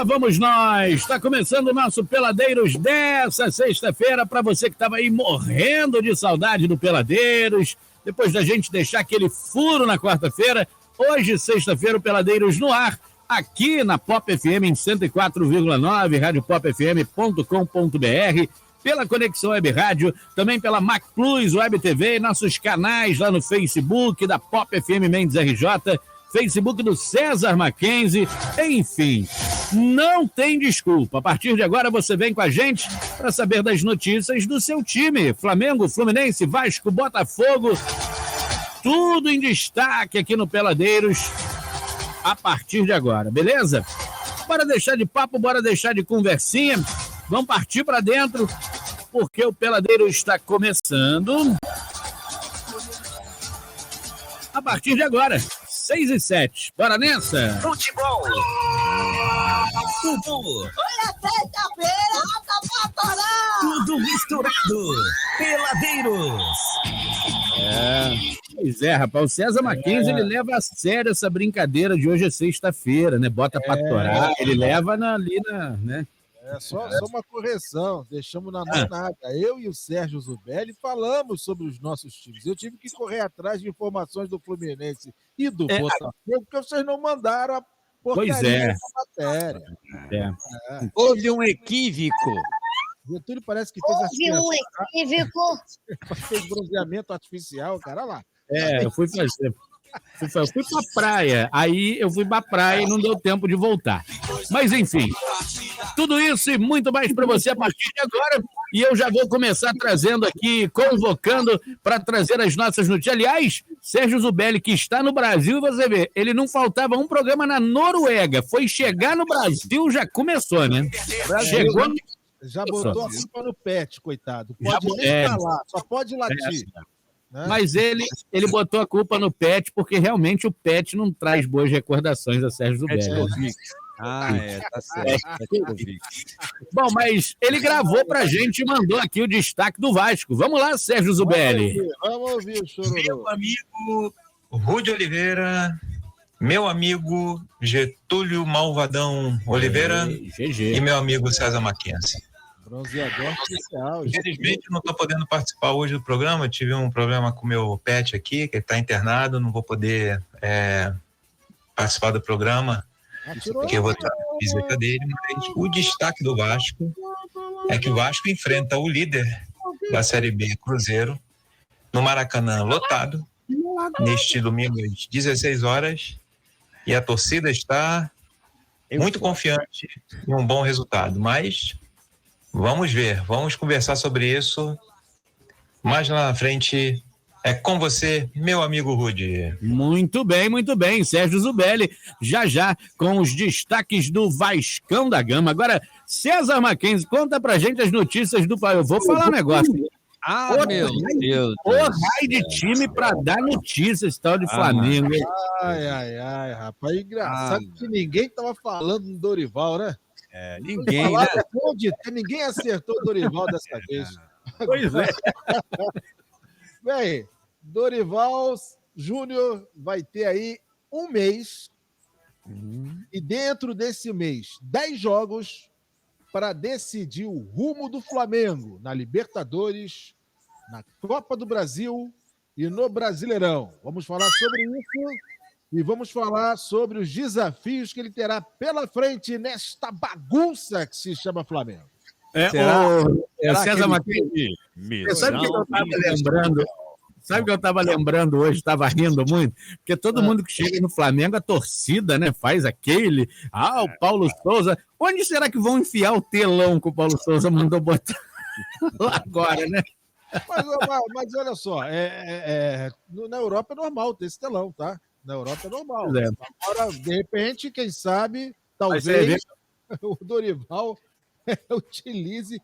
Vamos nós, está começando o nosso Peladeiros dessa sexta-feira, para você que estava aí morrendo de saudade do Peladeiros, depois da gente deixar aquele furo na quarta-feira, hoje, sexta-feira, o Peladeiros no ar, aqui na Pop FM em 104,9, radiopopfm.com.br, pela Conexão Web Rádio, também pela Mac Plus Web TV, nossos canais lá no Facebook da Pop FM Mendes RJ, Facebook do César Mackenzie, enfim, não tem desculpa. A partir de agora você vem com a gente para saber das notícias do seu time, Flamengo, Fluminense, Vasco, Botafogo, tudo em destaque aqui no Peladeiros a partir de agora, beleza? Bora deixar de papo, bora deixar de conversinha, vamos partir para dentro, porque o Peladeiros está começando a partir de agora. 6:07. Bora nessa? Futebol! Tudo! Olha, sexta-feira, tá pra torar! Tudo misturado! Peladeiros! Pois é, rapaz. O César Mackenzie, ele leva a sério essa brincadeira de hoje é sexta-feira, né? Bota pra torar, ele leva né? Só uma correção, deixamos na mão nada. Eu e o Sérgio Zubelli falamos sobre os nossos times. Eu tive que correr atrás de informações do Fluminense e do Botafogo, porque vocês não mandaram a porcaria da matéria. Houve um equívoco. Getúlio parece que fez equívoco. fez bronzeamento artificial, cara, olha lá. Eu fui fazer. Eu fui pra praia, aí eu fui pra praia e não deu tempo de voltar. Mas enfim, tudo isso e muito mais para você a partir de agora. E eu já vou começar trazendo aqui, convocando para trazer as nossas notícias. Aliás, Sérgio Zubelli, que está no Brasil, você vê, ele não faltava um programa na Noruega. Foi chegar no Brasil, já começou, né? Chegou. Já botou a culpa no pet, coitado. Pode nem falar, só pode latir. Mas ele botou a culpa no Pet, porque realmente o Pet não traz boas recordações a Sérgio Zubelli. Tá certo. Bom, mas ele gravou pra gente e mandou aqui o destaque do Vasco. Vamos lá, Sérgio Zubelli. Vamos ouvir o chororô. Meu amigo Rudy Oliveira, meu amigo Getúlio Malvadão Oliveira e meu amigo César Mackenzie. Bronzeador especial. Infelizmente, não estou podendo participar hoje do programa. Tive um problema com o meu pet aqui, que ele está internado. Não vou poder participar do programa, porque eu vou estar na visita dele. Mas o destaque do Vasco é que o Vasco enfrenta o líder da Série B, Cruzeiro, no Maracanã lotado, neste domingo às 16 horas. E a torcida está muito confiante em um bom resultado. Mas vamos ver, vamos conversar sobre isso mais lá na frente. É com você, meu amigo Rudy. Muito bem, Sérgio Zubelli, já com os destaques do Vascão da Gama. Agora, César Mackenzie, conta pra gente as notícias do... Eu vou falar um negócio. Meu Deus. O raio de time pra dar notícias, tal de Flamengo. Ai, rapaz, engraçado que ninguém tava falando do Dorival, né? Ninguém, né? Ninguém acertou o Dorival dessa vez. Pois é. Bem, Dorival Júnior vai ter aí um mês e dentro desse mês 10 jogos para decidir o rumo do Flamengo na Libertadores, na Copa do Brasil e no Brasileirão. Vamos falar sobre isso e vamos falar sobre os desafios que ele terá pela frente nesta bagunça que se chama Flamengo. César Mackenzie, sabe o que eu estava lembrando? Sabe o que eu estava lembrando hoje? Estava rindo muito, porque todo mundo que chega no Flamengo, a torcida, né, faz aquele. O Paulo Souza. Onde será que vão enfiar o telão que o Paulo Souza mandou botar lá agora, né? Mas olha só, na Europa é normal ter esse telão, tá? Na Europa é normal. Agora, de repente, quem sabe, talvez o Dorival utilize.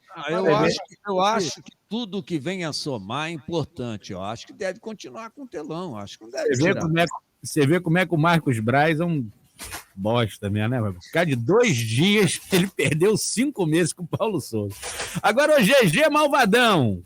Eu acho que tudo que vem a somar é importante. Eu acho que deve continuar com o telão. Acho que não deve tirar. Você vê como é que o Marcos Braz é um bosta mesmo, né? Vai ficar de 2 dias, ele perdeu 5 meses com o Paulo Souza. Agora o GG Malvadão.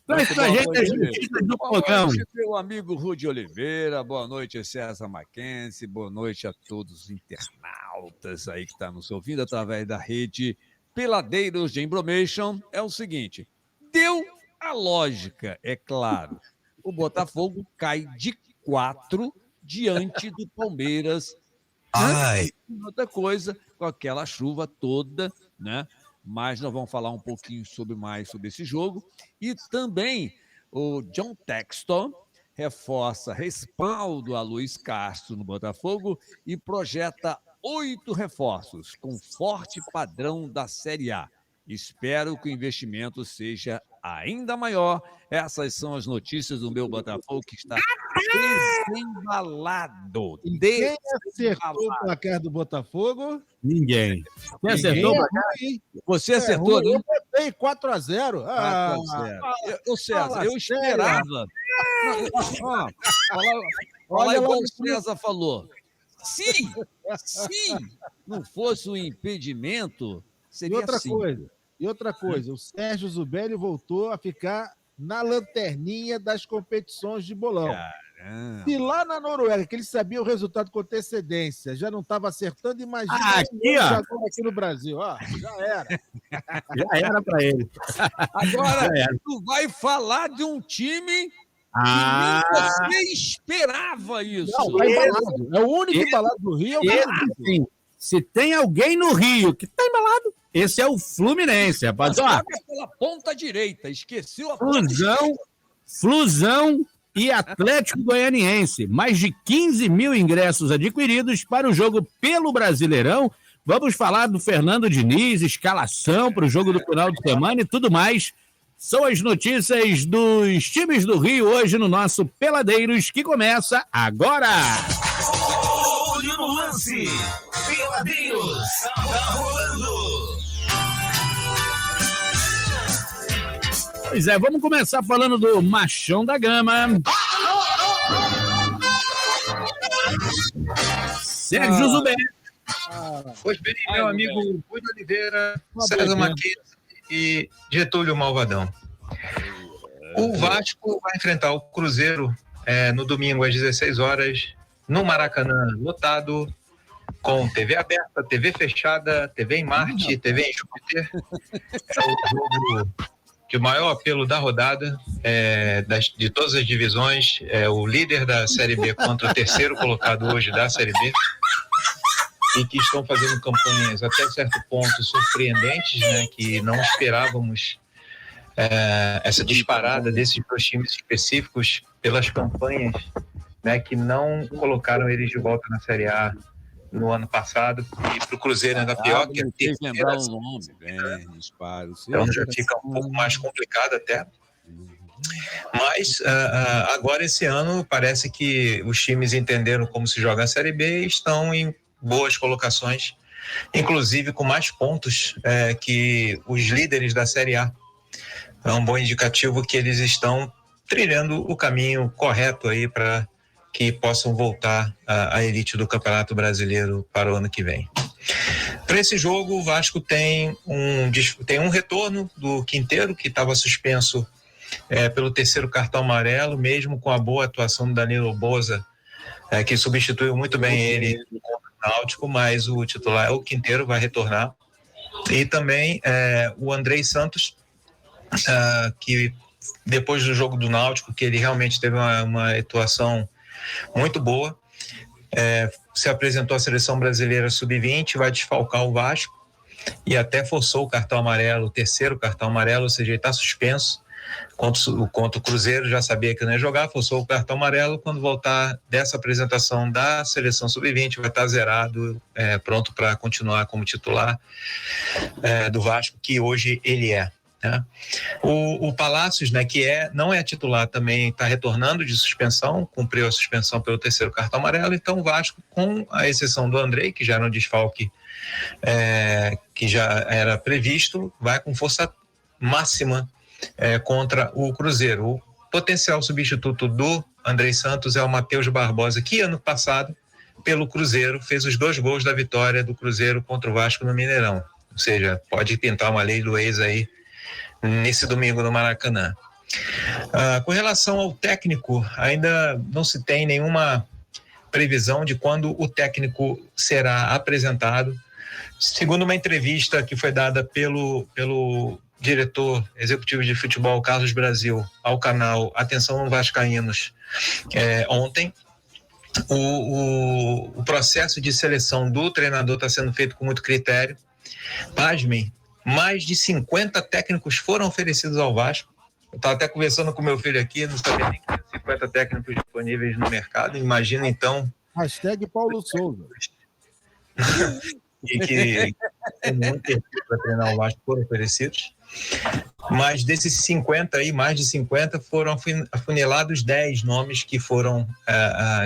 Traz pra gente as notícias do Boa programa. noite, meu amigo Rudy Oliveira. Boa noite, César Mackenzie. Boa noite a todos os internautas aí que estão nos ouvindo através da rede Peladeiros de Embromation. É o seguinte, deu a lógica, é claro. O Botafogo cai de 4 diante do Palmeiras. Ai. Outra coisa, com aquela chuva toda, né? Mas nós vamos falar um pouquinho mais sobre esse jogo. E também o John Textor reforça respaldo a Luiz Castro no Botafogo e projeta 8 reforços com forte padrão da Série A. Espero que o investimento seja ainda maior. Essas são as notícias do meu Botafogo, que está desembalado. E quem acertou o placar do Botafogo? Ninguém. Quem acertou? Você acertou, né? Eu botei 4-0. 4-0. Ô, César, fala eu esperava. Olha igual o César falou. Se não fosse o impedimento, seria E outra coisa, o Sérgio Zubelli voltou a ficar na lanterninha das competições de bolão. Caramba. Se lá na Noruega, que ele sabia o resultado com antecedência, já não estava acertando, imagina aqui no Brasil. Já era. Já era pra ele. Agora, tu vai falar de um time que nem você esperava isso. Não, tá embalado. É o único embalado do Rio. Assim, se tem alguém no Rio que tá embalado, esse é o Fluminense, rapaz. Ó, pela ponta direita, esqueceu a Flusão e Atlético Goianiense. Mais de 15 mil ingressos adquiridos para o jogo pelo Brasileirão. Vamos falar do Fernando Diniz, escalação para o jogo do final de semana e tudo mais. São as notícias dos times do Rio hoje no nosso Peladeiros, que começa agora. Olho no lance. Peladeiros. Tá rolando. Pois é, vamos começar falando do Machão da Gama. Sérgio Zubelli. Pois bem, meu amigo Rui Oliveira, César Mackenzie e Getúlio Malvadão. O Vasco vai enfrentar o Cruzeiro no domingo às 16 horas, no Maracanã lotado, com TV aberta, TV fechada, TV em Marte, TV em Júpiter. É o jogo de maior apelo da rodada, de todas as divisões. É o líder da Série B contra o terceiro colocado hoje da Série B, e que estão fazendo campanhas até certo ponto surpreendentes, né, que não esperávamos essa disparada desses dois times específicos pelas campanhas, né, que não colocaram eles de volta na Série A no ano passado, e para o Cruzeiro ainda pior, que lembrar o nome, então já fica um pouco mais complicado até. Mas agora esse ano parece que os times entenderam como se joga a Série B e estão em boas colocações, inclusive com mais pontos que os líderes da Série A. É um bom indicativo que eles estão trilhando o caminho correto aí para que possam voltar à elite do Campeonato Brasileiro para o ano que vem. Para esse jogo, o Vasco tem um retorno do Quinteiro, que estava suspenso pelo terceiro cartão amarelo, mesmo com a boa atuação do Danilo Boza, que substituiu muito bem ele contra o Náutico, mas o titular é o Quinteiro, vai retornar. E também o Andrei Santos, que depois do jogo do Náutico, que ele realmente teve uma atuação muito boa, se apresentou à seleção brasileira sub-20, vai desfalcar o Vasco e até forçou o cartão amarelo, o terceiro cartão amarelo, ou seja, ele está suspenso contra o Cruzeiro, já sabia que não ia jogar, forçou o cartão amarelo. Quando voltar dessa apresentação da seleção sub-20, vai estar zerado, pronto para continuar como titular do Vasco, que hoje ele é. O Palácios, né, que não é titular, também está retornando de suspensão, cumpriu a suspensão pelo terceiro cartão amarelo. Então o Vasco, com a exceção do Andrei, que já era um desfalque que já era previsto, vai com força máxima contra o Cruzeiro. O potencial substituto do Andrei Santos é o Matheus Barbosa, que ano passado, pelo Cruzeiro, fez os 2 gols da vitória do Cruzeiro contra o Vasco no Mineirão. Ou seja, pode pintar uma lei do ex aí nesse domingo no Maracanã. Com relação ao técnico, ainda não se tem nenhuma previsão de quando o técnico será apresentado. Segundo uma entrevista que foi dada pelo diretor executivo de futebol, Carlos Brasil, ao canal Atenção Vascaínos, ontem, o processo de seleção do treinador está sendo feito com muito critério. Pasmem, mais de 50 técnicos foram oferecidos ao Vasco. Eu estava até conversando com meu filho aqui, não sabia nem que tinha 50 técnicos disponíveis no mercado. Imagina, então... Hashtag Paulo Souza. E que tem muito perfil para treinar o Vasco foram oferecidos. Mas desses 50 aí, mais de 50, foram afunelados 10 nomes que foram,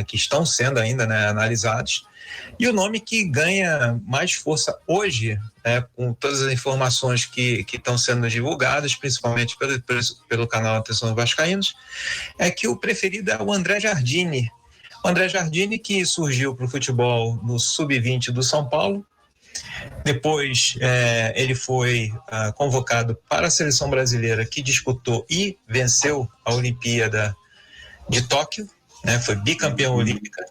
que estão sendo ainda, né, analisados. E o nome que ganha mais força hoje, com todas as informações que estão sendo divulgadas, principalmente pelo canal Atenção Vascaínos, é que o preferido é o André Jardine. O André Jardine, que surgiu para o futebol no Sub-20 do São Paulo. Depois ele foi convocado para a seleção brasileira, que disputou e venceu a Olimpíada de Tóquio, né? Foi bicampeão olímpica.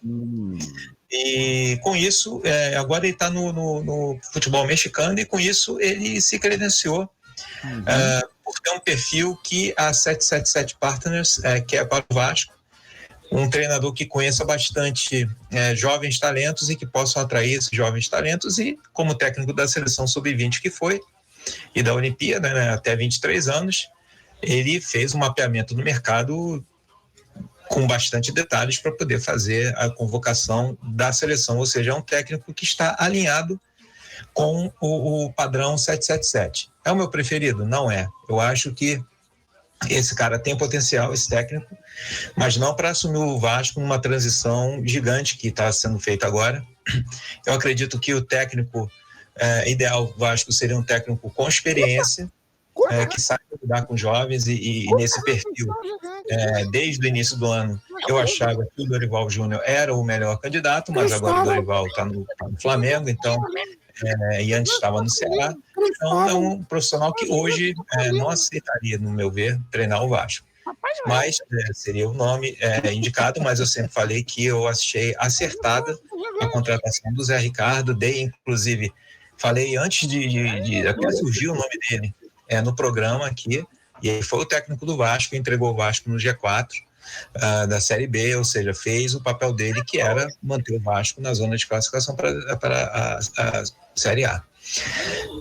E com isso, agora ele está no futebol mexicano, e com isso ele se credenciou por ter um perfil que a 777 Partners quer para o Vasco. Um treinador que conheça bastante jovens talentos e que possam atrair esses jovens talentos, e como técnico da seleção sub-20 que foi, e da Olimpíada, né, até 23 anos, ele fez um mapeamento no mercado com bastante detalhes para poder fazer a convocação da seleção, ou seja, é um técnico que está alinhado com o padrão 777. É o meu preferido? Não é. Eu acho que esse cara tem potencial, esse técnico, mas não para assumir o Vasco numa transição gigante que está sendo feita agora. Eu acredito que o técnico ideal do Vasco seria um técnico com experiência, que saiba lidar com jovens, e nesse perfil, desde o início do ano, eu achava que o Dorival Júnior era o melhor candidato, mas agora o Dorival está no Flamengo, então... e antes estava no Ceará. Então é um profissional que hoje não aceitaria, no meu ver, treinar o Vasco. Mas seria o nome indicado, mas eu sempre falei que eu achei acertada a contratação do Zé Ricardo. Inclusive, falei antes de até surgir o nome dele no programa aqui, e ele foi o técnico do Vasco, entregou o Vasco no G4 da Série B, ou seja, fez o papel dele, que era manter o Vasco na zona de classificação para a Série A.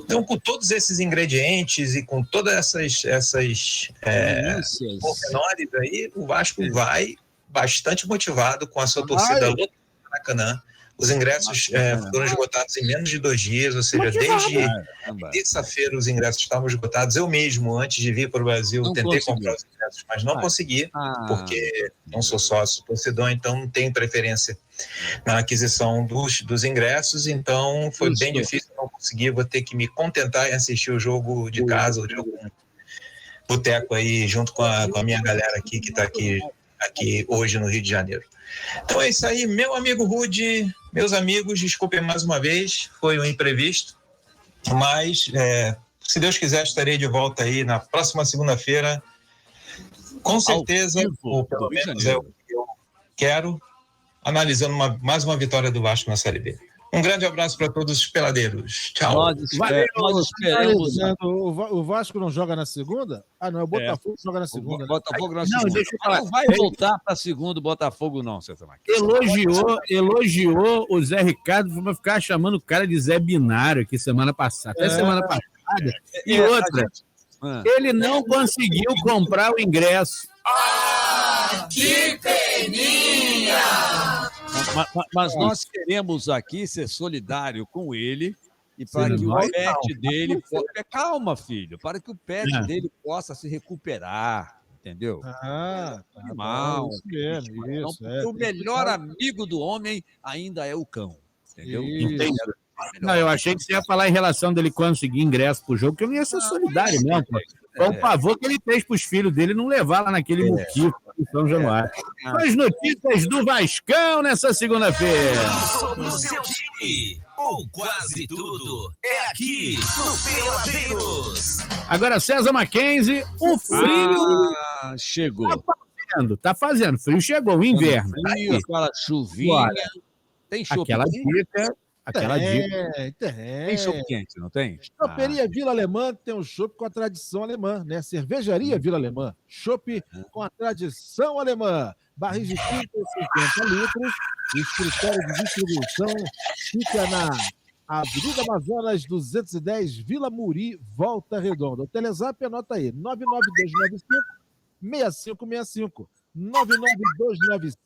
Então, com todos esses ingredientes e com todas essas pormenores aí, o Vasco vai bastante motivado com a sua torcida lotada no Maracanã. Os ingressos foram esgotados em menos de 2 dias, ou seja, desde terça-feira os ingressos estavam esgotados. Eu mesmo, antes de vir para o Brasil, tentei comprar os ingressos, mas não consegui, porque não sou sócio torcedor, então não tenho preferência na aquisição dos ingressos, então foi bem difícil, não consegui, vou ter que me contentar em assistir o jogo de casa, o jogo boteco aí, junto com a minha galera aqui, que está aqui hoje no Rio de Janeiro. Então é isso aí, meu amigo Rudy, meus amigos, desculpem mais uma vez, foi um imprevisto, mas se Deus quiser estarei de volta aí na próxima segunda-feira, com certeza, ou pelo menos é o que eu quero, analisando mais uma vitória do Vasco na Série B. Um grande abraço para todos os peladeiros. Tchau. Nós esperamos. O Vasco não joga na segunda? Ah, não, é o Botafogo que joga na segunda. O Botafogo na segunda. Não, deixa eu falar. Não vai voltar para segunda o Botafogo, não, César Marques. Elogiou o Zé Ricardo, foi ficar chamando o cara de Zé Binário aqui semana passada. Até semana passada. E outra, ele não conseguiu comprar o ingresso. Que peninha! Mas nós queremos aqui ser solidário com ele e para que o pet dele... Calma, filho. Para que o pet dele possa se recuperar, entendeu? Mal. O melhor amigo do homem ainda é o cão, entendeu? Não, eu achei que você ia falar em relação dele conseguir ingresso pro jogo, que eu não ia ser solidário mesmo, pô. Foi um favor que ele fez pros filhos dele não levar lá naquele muquifo em São Januário. As notícias do Vascão nessa segunda-feira. Sobre o seu time. ou quase tudo, é aqui no Peladeiros. Agora, César Mackenzie, o frio chegou. tá fazendo. Frio chegou, o inverno. Frio, aquela chuvinha. Bora. Tem chopp Aquela dica. Aquela dica. Tem chopp quente, não tem? Choperia Vila Alemã tem um chopp com a tradição alemã, né? Cervejaria Vila Alemã, chopp com a tradição alemã. Barris de 30 e 50 litros. O escritório de distribuição fica na Avenida Amazonas 210, Vila Muri, Volta Redonda. O Telezap, anota aí, 99295-6565.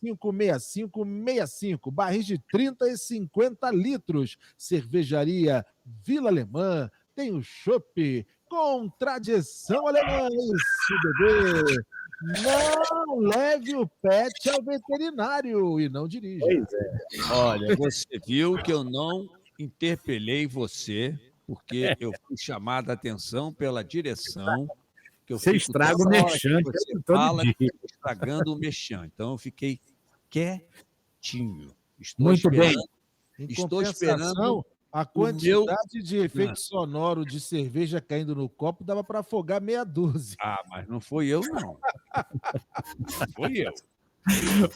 99295-6565. Barris de 30 e 50 litros. Cervejaria Vila Alemã. Tem o chopp com tradição alemã. Esse bebê. Não leve o pet ao veterinário e não dirija. Olha, você viu que eu não interpelei você, porque eu fui chamado a atenção pela direção. Que eu Você estraga o merchan. Você fala que eu tô estragando o merchan. Então eu fiquei quietinho. Muito bem. Estou esperando. A quantidade de efeito sonoro de cerveja caindo no copo dava para afogar meia dúzia. Mas não fui eu, não. Não fui eu.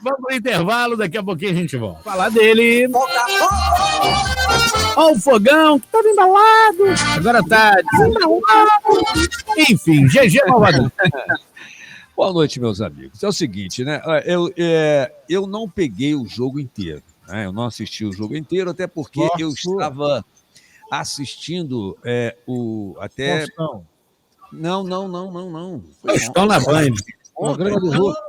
Vamos pro intervalo, daqui a pouquinho a gente volta. Falar dele. Ó o fogão que tava embalado. Agora tá desembalado. Enfim, GG Malvadão. Boa noite, meus amigos. É o seguinte, né? Eu não peguei o jogo inteiro. Né? Eu não assisti o jogo inteiro, até porque eu estava assistindo até... Não. Estão na Band. Programa do Hulk.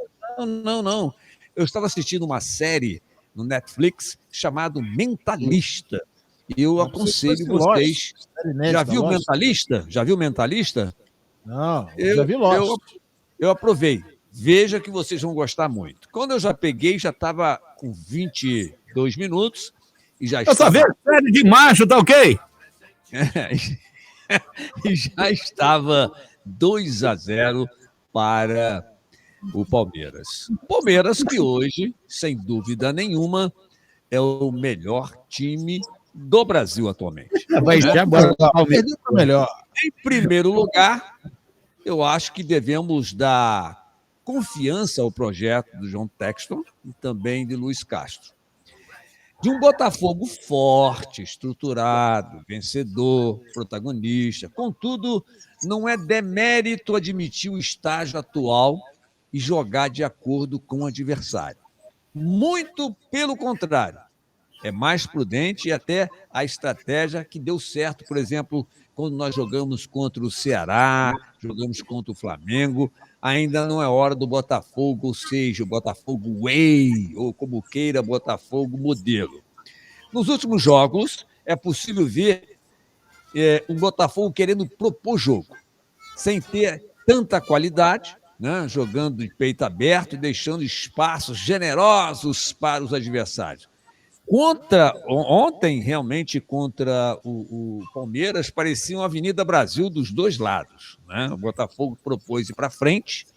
Não. Eu estava assistindo uma série no Netflix chamada Mentalista. E eu aconselho vocês... Já viu o Mentalista? Já viu o Mentalista? Não, já vi Lost. Eu aprovei. Veja que vocês vão gostar muito. Quando eu já peguei, já estava com 22 minutos e já estava... Eu só vejo série de macho, tá ok? E já estava 2-0 para o Palmeiras. O Palmeiras que hoje, sem dúvida nenhuma, é o melhor time do Brasil atualmente. Vai ser agora o Palmeiras melhor. Em primeiro lugar, eu acho que devemos dar confiança ao projeto do John Textor e também de Luiz Castro. De um Botafogo forte, estruturado, vencedor, protagonista. Contudo, não é demérito admitir o estágio atual e jogar de acordo com o adversário. Muito pelo contrário. É mais prudente e até a estratégia que deu certo, por exemplo, quando nós jogamos contra o Ceará, jogamos contra o Flamengo, ainda não é hora do Botafogo, ou seja, o Botafogo Way, ou como queira, Botafogo modelo. Nos últimos jogos, é possível ver um Botafogo querendo propor jogo, sem ter tanta qualidade, né? Jogando de peito aberto e deixando espaços generosos para os adversários. Ontem, realmente, contra o Palmeiras, parecia uma Avenida Brasil dos dois lados. Né? O Botafogo propôs ir para frente,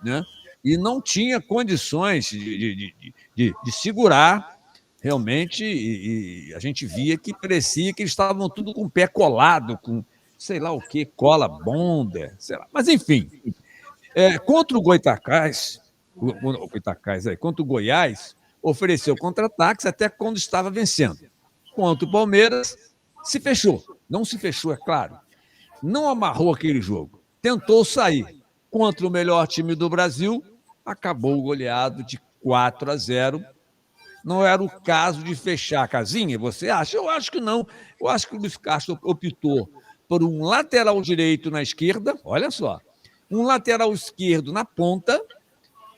né? E não tinha condições de segurar, realmente, e a gente via que parecia que eles estavam tudo com o pé colado, com sei lá o quê, cola bonder, sei lá. Mas, enfim, contra o Goitacás, contra o Goiás, ofereceu contra-ataques até quando estava vencendo. Contra o Palmeiras, se fechou. Não se fechou, é claro. Não amarrou aquele jogo. Tentou sair. Contra o melhor time do Brasil, acabou goleado de 4-0. Não era o caso de fechar a casinha, você acha? Eu acho que não. Eu acho que o Luiz Castro optou por um lateral direito na esquerda, olha só, um lateral esquerdo na ponta,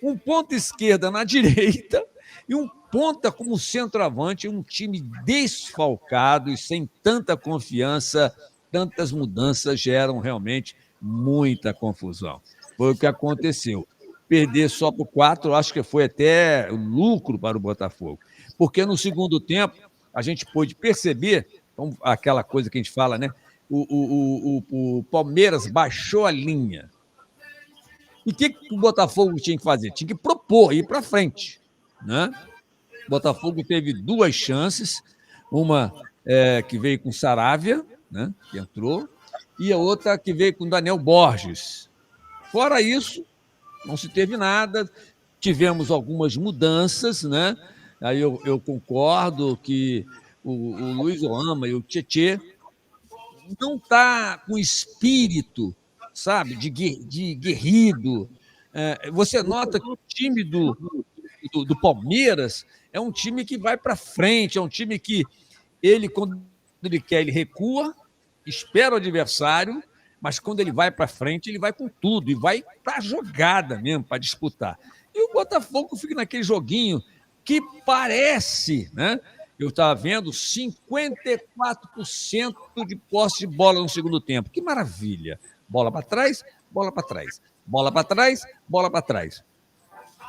um ponta esquerda na direita, e um ponta como centroavante, um time desfalcado e sem tanta confiança, tantas mudanças geram realmente muita confusão. Foi o que aconteceu. Perder só por 4, acho que foi até lucro para o Botafogo. Porque no segundo tempo, a gente pôde perceber, aquela coisa que a gente fala, né? O Palmeiras baixou a linha. E o que o Botafogo tinha que fazer? Tinha que propor, ir para frente. Né? O Botafogo teve 2 chances, uma que veio com Saravia, né, que entrou, e a outra que veio com Daniel Borges. Fora isso, não se teve nada. Tivemos algumas mudanças, né? Aí eu concordo que o Luiz Oama e o Tietê não está com espírito, sabe, de guerrido. Você nota que o time do Palmeiras é um time que vai para frente, é um time que quando ele quer, ele recua, espera o adversário, mas quando ele vai para frente, ele vai com tudo, e vai para a jogada mesmo, para disputar. E o Botafogo fica naquele joguinho que parece, né? Eu estava vendo 54% de posse de bola no segundo tempo. Que maravilha! Bola para trás, bola para trás. Bola para trás, bola para trás.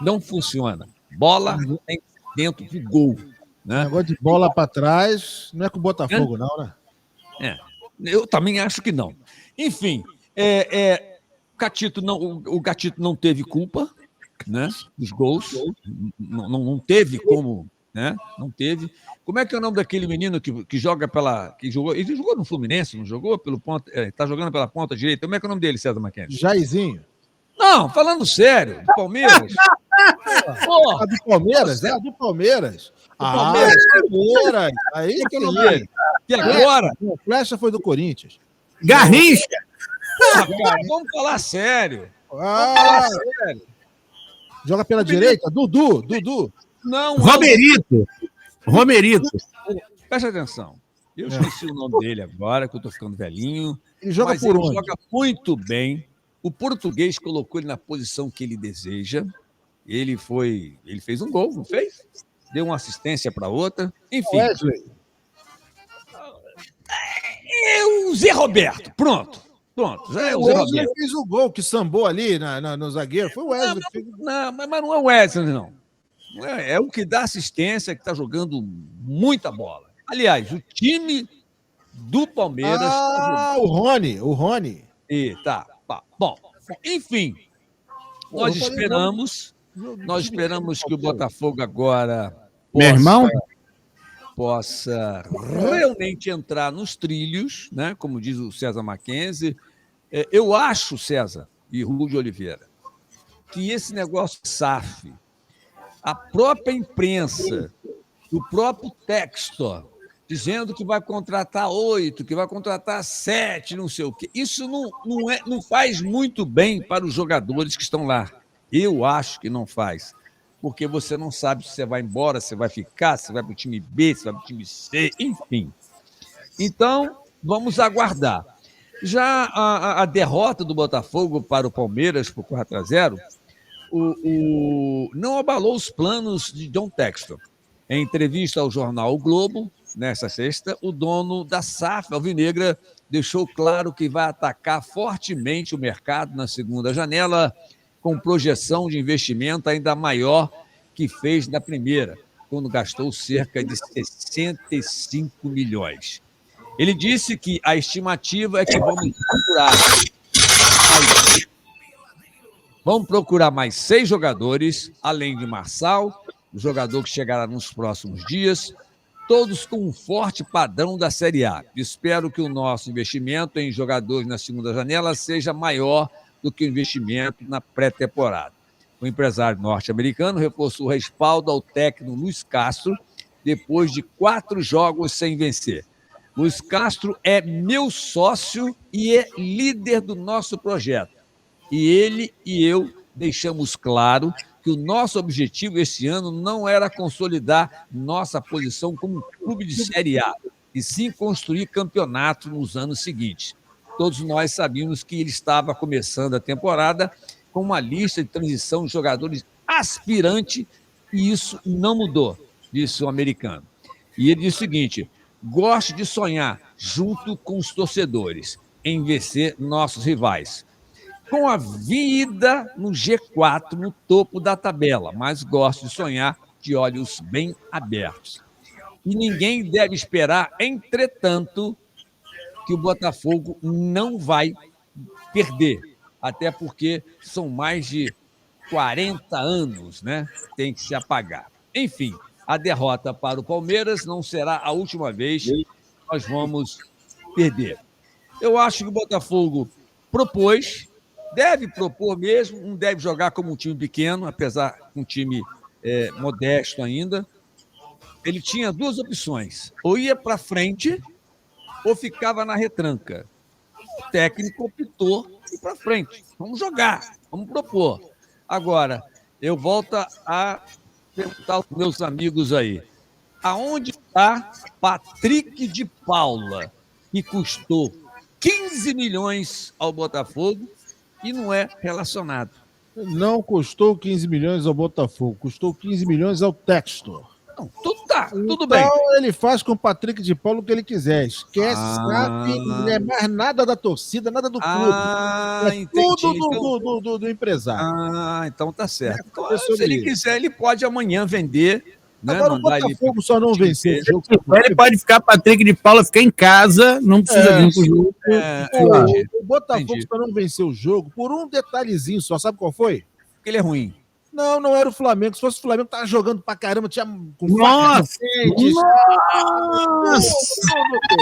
Não funciona. Bola tem dentro do gol. Né? Negócio de bola para trás não é com o Botafogo, não, né? Eu também acho que não. Enfim, o Gatito não teve culpa, né, dos gols. Não teve como, né? Não teve. Como é que é o nome daquele menino que joga que jogou? Ele jogou no Fluminense, não jogou? Pelo ponta, tá jogando pela ponta direita. Como é que é o nome dele, César Mackenzie? Jairzinho. Não, falando sério, do Palmeiras. Porra, do Palmeiras? Do Palmeiras. Palmeiras. Aí que é o nome dele? E agora? A flecha foi do Corinthians. Garrincha! Cara, vamos falar sério. Sério. Joga pela direita? Dudu. Não. Romerito. Presta atenção. Eu esqueci o nome dele agora, que eu estou ficando velhinho. Ele joga mas por ele onde? Joga muito bem. O português colocou ele na posição que ele deseja. Ele fez um gol, não fez? Deu uma assistência para outra. Enfim. Wesley. O Zé Roberto. Pronto. Já é o Zé Wesley Roberto. fez o gol que sambou ali no zagueiro. Foi o Wesley. Mas não é o Wesley, não. É o que dá assistência, que está jogando muita bola. Aliás, o time do Palmeiras... O Rony. Tá. Bom, enfim, nós esperamos que o Botafogo agora possa realmente entrar nos trilhos, né? Como diz o César Mackenzie. Eu acho, César e Rudi Oliveira, que esse negócio SAF, a própria imprensa, o próprio Textor, dizendo que vai contratar 8, que vai contratar 7, não sei o quê. Isso não faz muito bem para os jogadores que estão lá. Eu acho que não faz. Porque você não sabe se você vai embora, se vai ficar, se vai para o time B, se vai para o time C, enfim. Então, vamos aguardar. Já a derrota do Botafogo para o Palmeiras por 4-0 não abalou os planos de John Textor. Em entrevista ao jornal O Globo, nesta sexta, o dono da SAF alvinegra deixou claro que vai atacar fortemente o mercado na segunda janela, com projeção de investimento ainda maior que fez na primeira, quando gastou cerca de 65 milhões. Ele disse que a estimativa é que vamos procurar mais 6 jogadores, além de Marçal, o jogador que chegará nos próximos dias, todos com um forte padrão da Série A. Espero que o nosso investimento em jogadores na segunda janela seja maior do que o investimento na pré-temporada. O empresário norte-americano reforçou o respaldo ao técnico Luiz Castro depois de 4 jogos sem vencer. Luiz Castro é meu sócio e é líder do nosso projeto. E ele e eu deixamos claro que o nosso objetivo este ano não era consolidar nossa posição como clube de Série A, e sim construir campeonato nos anos seguintes. Todos nós sabíamos que ele estava começando a temporada com uma lista de transição de jogadores aspirante, e isso não mudou, disse o americano. E ele disse o seguinte: gosto de sonhar junto com os torcedores em vencer nossos rivais, com a vida no G4, no topo da tabela, mas gosto de sonhar de olhos bem abertos. E ninguém deve esperar, entretanto, que o Botafogo não vai perder, até porque são mais de 40 anos, né? Tem que se apagar. Enfim, a derrota para o Palmeiras não será a última vez nós vamos perder. Eu acho que o Botafogo propôs, deve propor mesmo, não deve jogar como um time pequeno, apesar de um time modesto ainda. Ele tinha duas opções, ou ia para frente ou ficava na retranca. O técnico optou ir para frente. Vamos jogar, vamos propor. Agora, eu volto a perguntar aos meus amigos aí. Aonde está Patrick de Paula, que custou 15 milhões ao Botafogo e não é relacionado? Não custou 15 milhões ao Botafogo, custou 15 milhões ao Textor. Não, tudo bem. Então ele faz com o Patrick de Paulo o que ele quiser. Esquece, sabe? Não é mais nada da torcida, nada do clube. Entendi. Tudo do empresário. Então tá certo. Então, se ele quiser, ele pode amanhã vender. Né? Agora o Botafogo só não venceu o jogo. Ele pode ficar, Patrick de Paula, ficar em casa, não precisa vir pro jogo. O Botafogo só não venceu o jogo por um detalhezinho só. Sabe qual foi? Porque ele é ruim. Não era o Flamengo. Se fosse o Flamengo, tava jogando pra caramba, tinha com Nossa!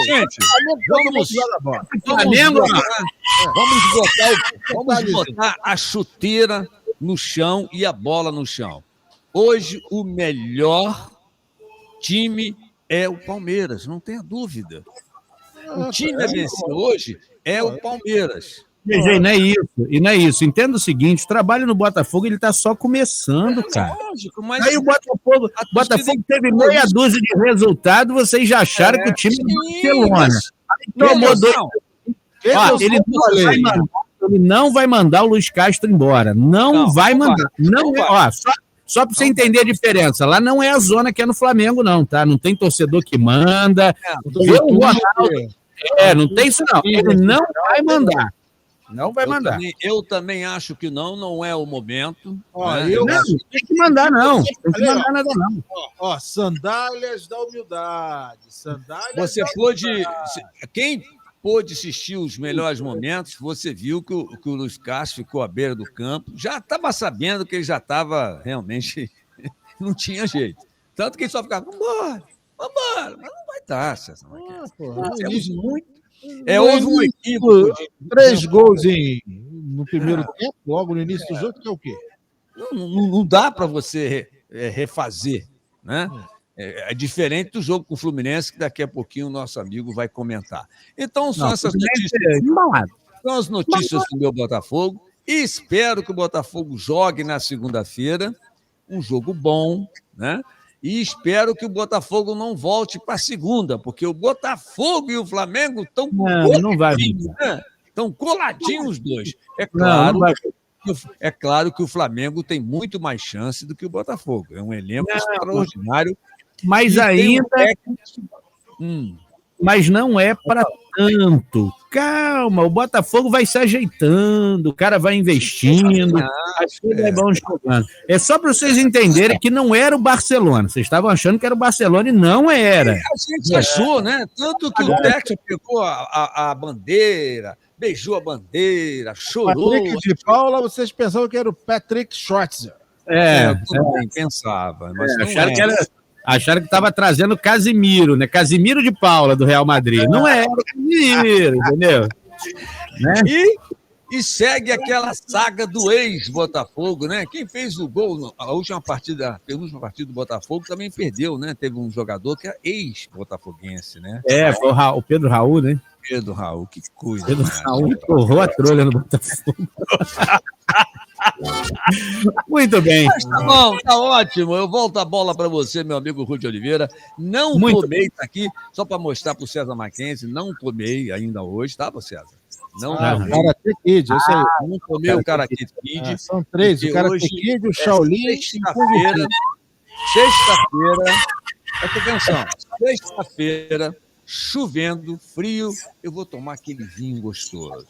Gente, vamos botar a chuteira no chão e a bola no chão. Hoje, o melhor time é o Palmeiras, não tenha dúvida. O time a vencer hoje é o Palmeiras. E não é isso. Entenda o seguinte, o trabalho no Botafogo, ele tá só começando, cara. Lógico, mas aí o Botafogo teve meia dúzia de resultado, vocês já acharam que o time do Barcelona. Ele não vai mandar o Luiz Castro embora. Não vai mandar. Só para você entender a diferença, lá não é a zona que é no Flamengo, não, tá? Não tem torcedor que manda. Vê o Ronaldo. Não tem isso, não. Ele não vai mandar. Não vai mandar. Eu também acho que não é o momento. Não tem que mandar, não. Não tem que mandar nada, não. Sandálias da humildade. Você pôde. Quem pôde assistir os melhores momentos, você viu que o Luiz Castro ficou à beira do campo. Já estava sabendo que ele já estava realmente. Não tinha jeito. Tanto que ele só ficava, vambora. Mas não vai dar, César. Temos muito. Houve um equívoco. 3 gols no primeiro tempo, logo no início do jogo, que é o quê? Não dá para você refazer, né? É diferente do jogo com o Fluminense, que daqui a pouquinho o nosso amigo vai comentar. Então, são essas notícias. São as notícias do meu Botafogo. E espero que o Botafogo jogue na segunda-feira. Um jogo bom, né? E espero que o Botafogo não volte para a segunda, porque o Botafogo e o Flamengo estão coladinhos, né? Estão coladinhos os dois. É claro que o Flamengo tem muito mais chance do que o Botafogo. É um elenco extraordinário. Mas ainda. Mas não é para tanto. Calma, o Botafogo vai se ajeitando, o cara vai investindo, as coisas vão jogando. É só para vocês entenderem que não era o Barcelona. Vocês estavam achando que era o Barcelona e não era. A gente achou, né? Tanto que o técnico pegou a bandeira, beijou a bandeira, chorou. Patrick de Paula, vocês pensavam que era o Patrick Schwarzer. Eu também pensava, mas acharam que era. Acharam que estava trazendo Casimiro, né? Casimiro de Paula, do Real Madrid. Não era Casimiro, entendeu? Né? E segue aquela saga do ex-Botafogo, né? Quem fez o gol, a penúltima partida do Botafogo também perdeu, né? Teve um jogador que é ex-botafoguense, né? Foi o Pedro Raul, né? Pedro Raul, que coisa. Pedro Raul torrou a trolha no Botafogo. Muito bem. Mas tá bom, tá ótimo. Eu volto a bola para você, meu amigo Rudy Oliveira. Não tomei, tá aqui, só para mostrar para o César Mackenzie, não tomei ainda hoje, tá, César? Não tomei. Karate Kid, isso aí. Não tomei o Karate Kid. São 3, o Karate Kid, o Shaolin. Sexta-feira, presta atenção, sexta-feira, chovendo, frio, eu vou tomar aquele vinho gostoso.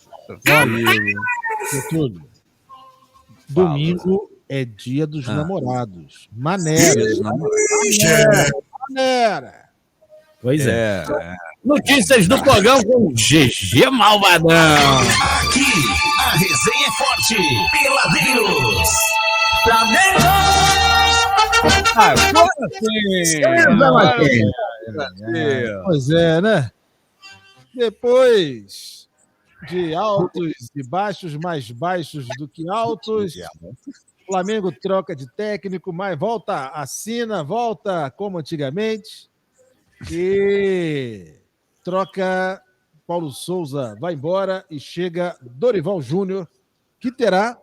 Tudo. Domingo é dia dos namorados. Maneira. Pois é. Notícias do Fogão com GG Malvadão. Aqui, a resenha é forte. Peladeiros. Pois é, né? Depois de altos e baixos, mais baixos do que altos, Flamengo troca de técnico, mas volta, assina, volta como antigamente. E troca, Paulo Souza vai embora e chega Dorival Júnior, que terá,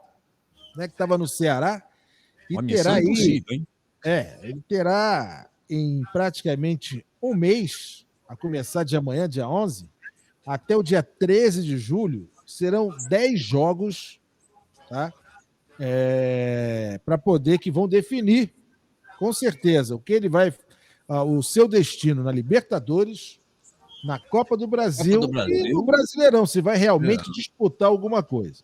né, que estava no Ceará, e Uma terá missão aí, impossível, hein? ele terá em praticamente um mês, a começar de amanhã, dia 11, até o dia 13 de julho, serão 10 jogos, tá? Para poder que vão definir, com certeza, o que ele vai, o seu destino na Libertadores, na Copa do Brasil, e no Brasileirão, se vai realmente disputar alguma coisa.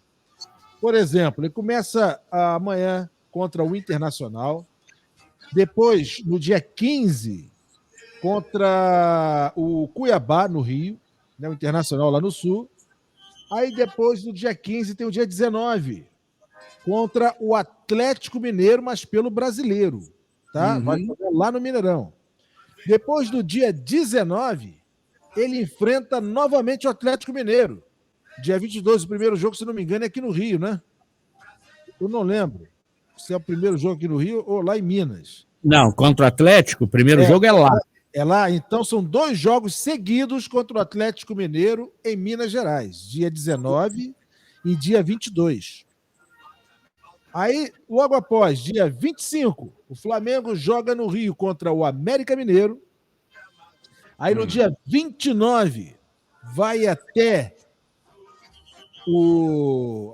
Por exemplo, ele começa amanhã contra o Internacional, depois, no dia 15, contra o Cuiabá, no Rio, né, o Internacional lá no Sul. Aí depois, no dia 15, tem o dia 19, contra o Atlético Mineiro, mas pelo Brasileiro. Tá? Vai jogar lá no Mineirão. Depois do dia 19, ele enfrenta novamente o Atlético Mineiro. Dia 22, o primeiro jogo, se não me engano, é aqui no Rio, né? Eu não lembro se é o primeiro jogo aqui no Rio ou lá em Minas. Não, contra o Atlético, o primeiro jogo é lá. É lá, então são 2 jogos seguidos contra o Atlético Mineiro em Minas Gerais, dia 19 e dia 22. Aí, logo após, dia 25, o Flamengo joga no Rio contra o América Mineiro. Aí no dia 29, vai até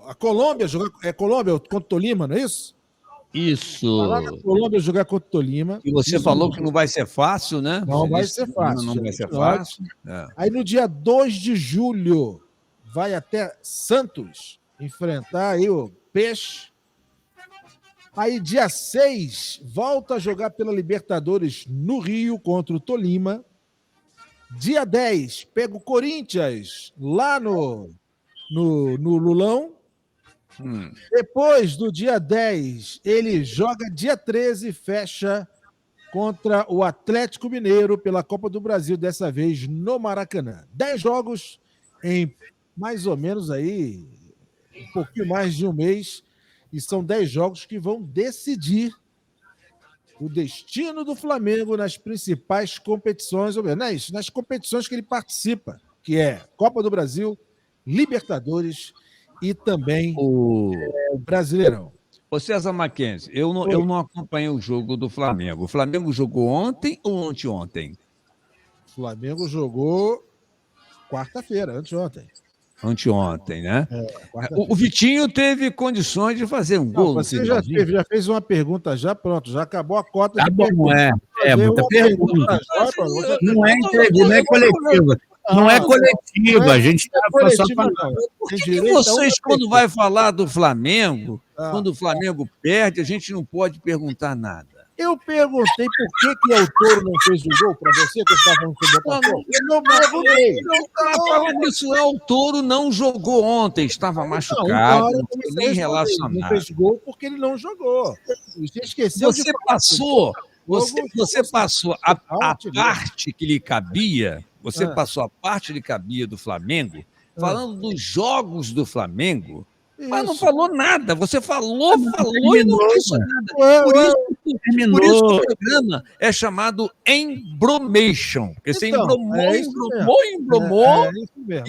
a Colômbia jogar. É Colômbia contra o Tolima, não é isso? Isso. Vai lá na Colômbia jogar contra o Tolima. E você falou que não vai ser fácil, né? Não vai ser fácil. Não vai ser fácil. Aí no dia 2 de julho, vai até Santos enfrentar aí o Peixe. Aí dia 6, volta a jogar pela Libertadores no Rio contra o Tolima. Dia 10, pega o Corinthians lá no Lulão. Depois do dia 10, ele joga dia 13, fecha contra o Atlético Mineiro pela Copa do Brasil, dessa vez no Maracanã. 10 jogos em mais ou menos aí, um pouquinho mais de um mês, e são 10 jogos que vão decidir o destino do Flamengo nas principais competições, não é isso, nas competições que ele participa, que é Copa do Brasil, Libertadores e também o Brasileirão. Ô César Mackenzie, eu não acompanhei o jogo do Flamengo. O Flamengo jogou ontem ou anteontem? O Flamengo jogou quarta-feira, anteontem. Anteontem, né? O Vitinho teve condições de fazer um gol. Você já fez uma pergunta, já pronto, já acabou a cota. Tá bom, muita pergunta. Não é entrevista, não é coletiva. Não é coletiva, a gente está só falando. Por que vocês, quando vai falar do Flamengo, quando o Flamengo perde, a gente não pode perguntar nada? Eu perguntei por que o Toro não fez o gol para você, que eu estava falando sobre o Botafogo. Eu não perguntei. Falando disso, o Toro não jogou ontem, estava machucado, não foi nem relacionado. Não fez gol porque ele não jogou. Você esqueceu Você passou a parte que lhe cabia. Você passou a parte que cabia do Flamengo, falando dos jogos do Flamengo, mas não falou nada. Você falou e não disse nada. Por isso que o programa é chamado Embromation. Porque você embromou e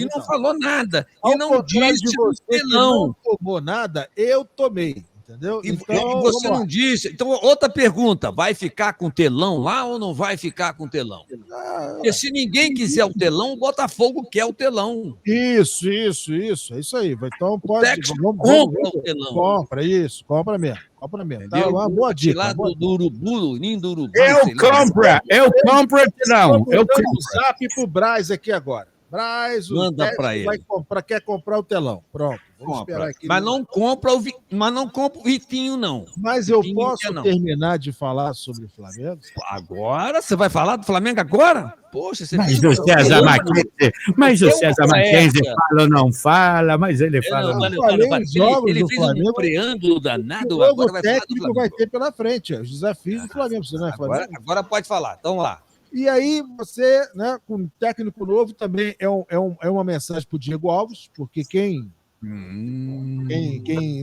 não falou nada. E não disse o telão. Não tomou nada, eu tomei. Entendeu? E você não disse. Então, outra pergunta: vai ficar com telão lá ou não vai ficar com telão? Porque se ninguém quiser o telão, o Botafogo quer o telão. Isso. É isso aí. Então pode. Compra o telão. Compra mesmo. Tá, uma boa dica. Lá do Urubu, ninho do Urubu. Eu compro telão. Eu compro. Um zap pro Braz aqui agora. Braz, manda para ele. Quer comprar o telão. Pronto. Vamos esperar aqui. Mas não compra o Vitinho, não. Mas eu posso terminar de falar sobre o Flamengo? Agora? Você vai falar do Flamengo agora? Poxa, você mas o César Mackenzie fala ou não fala, mas ele fala. Ele fez um preâmbulo danado. Agora técnico vai ter pela frente. Os desafios do Flamengo. Você não é Flamengo? Agora pode falar. Então lá. E aí você, né, com um técnico novo, também é uma mensagem para o Diego Alves, porque quem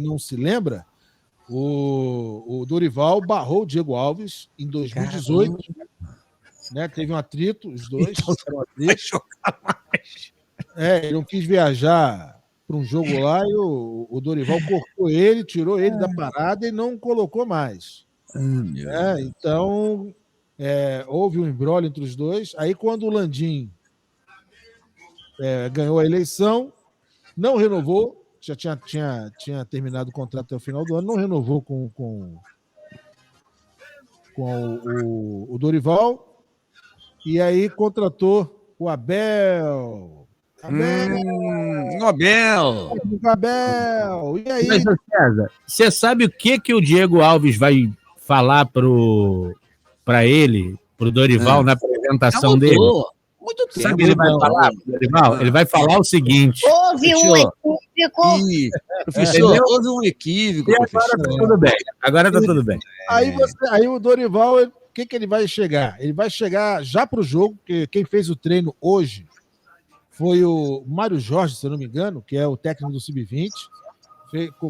não se lembra, o Dorival barrou o Diego Alves em 2018, né? Teve um atrito, os dois. Vai jogar mais. Ele não quis viajar para um jogo lá e o Dorival cortou ele, tirou ele da parada e não colocou mais. Então, houve um imbróglio entre os dois. Aí, quando o Landim ganhou a eleição, não renovou, já tinha terminado o contrato até o final do ano, não renovou com o Dorival, e aí contratou o Abel. Abel! E aí? Mas, César, você sabe o que o Diego Alves vai falar para ele, pro Dorival, na apresentação dele? Muito tempo. Sabe o que ele vai falar pro Dorival? Ele vai falar o seguinte... Houve um equívoco. Professor, houve um equívoco. E agora tá tudo bem. Agora tá tudo bem. Aí o Dorival, o que ele vai chegar? Ele vai chegar já pro jogo, porque quem fez o treino hoje foi o Mário Jorge, se eu não me engano, que é o técnico do Sub-20.